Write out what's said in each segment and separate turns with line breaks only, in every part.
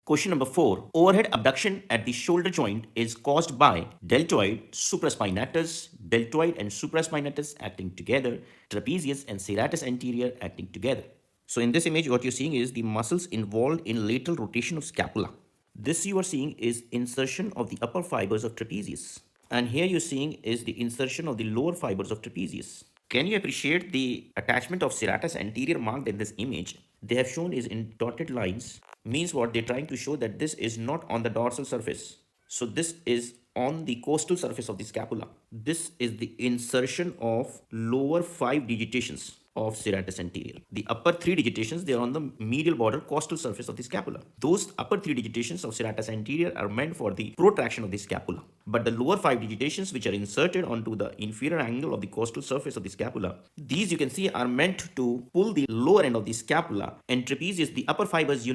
Question number 4. Overhead abduction at the shoulder joint is caused by deltoid, supraspinatus, deltoid and supraspinatus acting together, trapezius and serratus anterior acting together. So in this image, what you're seeing is the muscles involved in lateral rotation of scapula. This you are seeing is insertion of the upper fibers of trapezius. And here you're seeing is the insertion of the lower fibers of trapezius. Can you appreciate the attachment of serratus anterior marked in this image? They have shown is in dotted lines. Means what? They're trying to show that this is not on the dorsal surface. So this is on the costal surface of the scapula. This is the insertion of lower 5 digitations of serratus anterior. The upper 3 digitations, they are on the medial border costal surface of the scapula. Those upper 3 digitations of serratus anterior are meant for the protraction of the scapula. But the lower 5 digitations, which are inserted onto the inferior angle of the costal surface of the scapula, these you can see are meant to pull the lower end of the scapula. And trapezius, the upper fibers,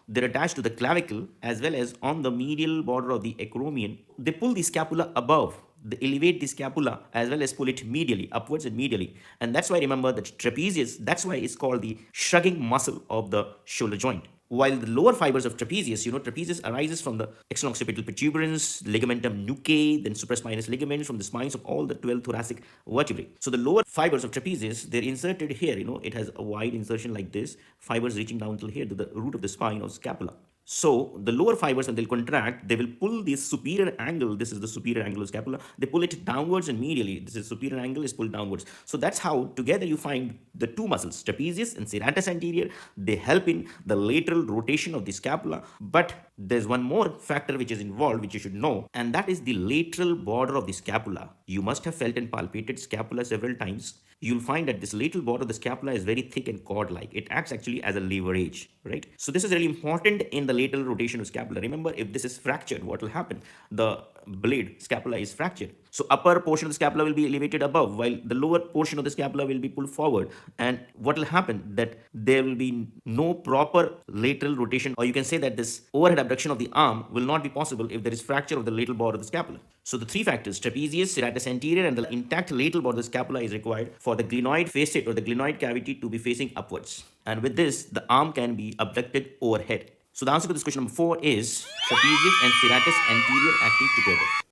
they're attached to the clavicle as well as on the medial border of the acromion. They pull the scapula above. They elevate the scapula as well as pull it medially, upwards and medially. And that's why remember that trapezius, that's why it's called the shrugging muscle of the shoulder joint. While the lower fibers of trapezius, trapezius arises from the external-occipital protuberance, ligamentum nuchae, then supraspinous ligaments from the spines of all the 12 thoracic vertebrae. So the lower fibers of trapezius, they're inserted here, it has a wide insertion like this, fibers reaching down till here to the root of the spine or scapula. So the lower fibers, when they'll contract, they will pull this superior angle. This is the superior angle of scapula. They pull it downwards and medially. This is superior angle is pulled downwards. So that's how together you find the two muscles, trapezius and serratus anterior. They help in the lateral rotation of the scapula. But there's one more factor which is involved, which you should know, and that is the lateral border of the scapula. You must have felt and palpated scapula several times. You'll find that this lateral border of the scapula is very thick and cord-like. It acts actually as a leverage, right? So this is really important in the lateral rotation of scapula. Remember, if this is fractured, what will happen? The blade scapula is fractured. So upper portion of the scapula will be elevated above, while the lower portion of the scapula will be pulled forward. And what will happen? That there will be no proper lateral rotation, or you can say that this overhead abduction of the arm will not be possible if there is fracture of the lateral border of the scapula. So the three factors, trapezius, serratus anterior, and the intact lateral border of the scapula is required for the glenoid facet or the glenoid cavity to be facing upwards. And with this, the arm can be abducted overhead. So the answer to this question number 4 is trapezius and serratus anterior acting together.